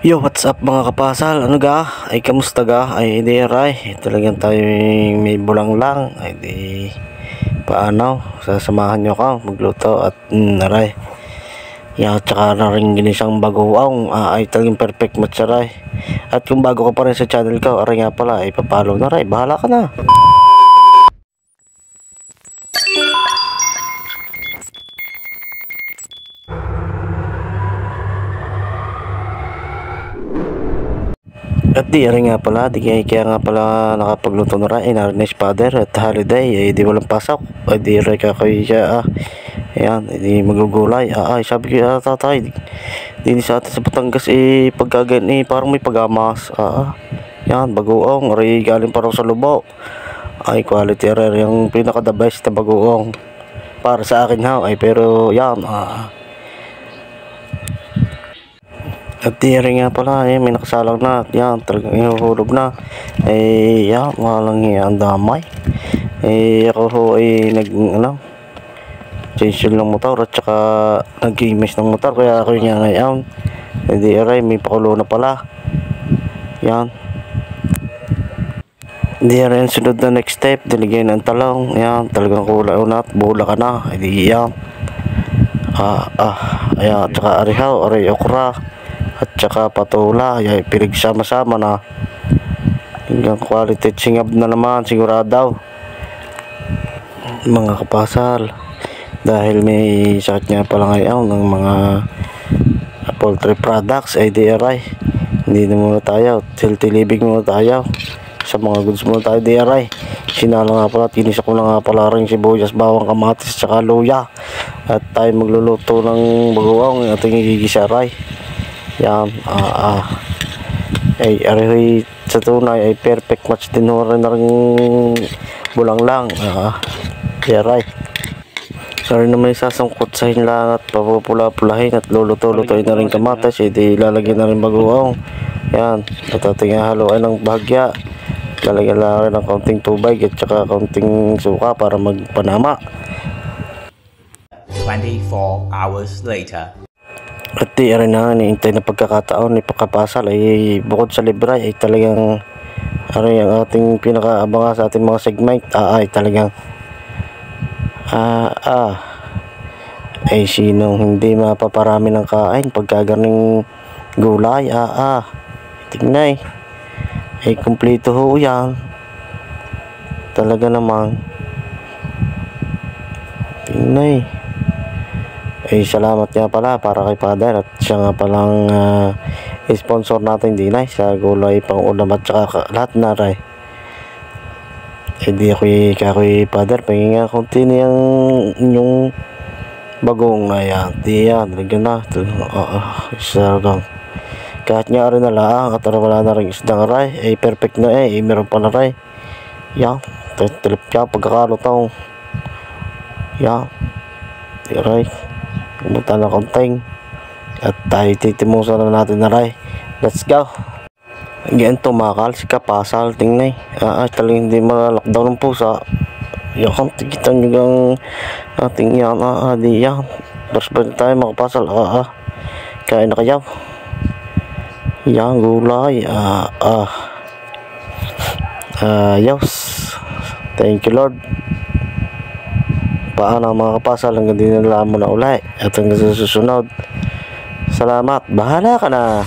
Yo, what's up mga kapasal? Ano ga? Ay, kamusta ga? Ay, hindi ray. Talagang tayo may bulang lang. Ay, di paano? Sasamahan nyo ka magluto at naray. Yan, tsaka na rin ginisang bagoong. Ay, talagang perfect match ray. At kung bago ka pa rin sa channel ko, aray nga pala, ay papalo na ray. Bahala ka na. At di rin nga pala, kaya nga pala nakapagluto na rin, Ernest Father at holiday, di walang pasok, di rin kakoy siya, ayan, di magugulay, sabi ko, tatay, di sa atin sa Batangas, pagkagan, parang may pagamas, yan, bagoong, galing parang sa Lubo, quality rin, yung pinaka the best na bagoong, para sa akin pero yan, at di rin nga pala, may nakasalang na, yan, talagang ihuhulog na, yan, walang yan, damay, ako ho, change ng motor, at saka, nag-gimis ng motor, kaya ako nga ngayon, di rin, may pakulo na pala, yan, di rin, sunod na next step, diligyan ng talong, yan, talagang kulay unat, bula ka na, di yan, ayan, at saka arihaw, okra, at saka patula, pinagsama-sama na hanggang quality singab na naman sigurado mga kapasal, dahil may sakit nga pala ngayon ng mga poultry products, DRI, hindi na muna tayo, healthy living muna tayo, sa mga goods muna tayo, DRI. Sinala nga pala, tinisa ko na nga pala rin sibuyas, bawang, kamatis, saka luya, at tayo magluluto ng bagoong ating igigisa ray. Yan, aray sa tunay ay perfect match din ho rin na rin bulang lang, yaray. Sorry naman isasangkot sa hinlang at papupula-pulahin at luluto-lutoin na rin kamatis, di lalagyan na rin bagoong. Yan, at ating haluan ng bahagya, lalagyan lang rin ng kaunting tubig at saka kaunting suka para magpanama. 24 hours later. At di rin na niintay na pagkakataon ni Pakapasal ay bukod sa libre ay talagang ang ating pinakaabangan sa ating mga segment ay talagang sinong hindi mapaparami ng kain pagkaganing gulay tingnan ay kumpleto ho yan talaga naman tingnan salamat nga pala para kay Father at siya nga palang sponsor natin din sa gulay pang ulam at saka lahat na rin. Di ako kakoy Father pahingin nga konti na yung bagong na yan di yan lagyan na isarang kahit nga rin na lang at wala na rin isdang ray perfect na meron pa na ray yan tilip siya pagkakalutaw yan di ray pumunta na konting at tayo titimusan na natin na ray. Let's go. Again, tumakal si Kapasal tingnan talagang hindi ma-lockdown ng pusa yan, tigitan nyo ang ating yan di yan tapos ba tayo mga Kapasal kain na kayaw yan gulay yes, thank you Lord. Paano mga Kapasal hanggang din nila mo na ulay at hanggang sa susunod, salamat, bahala ka na.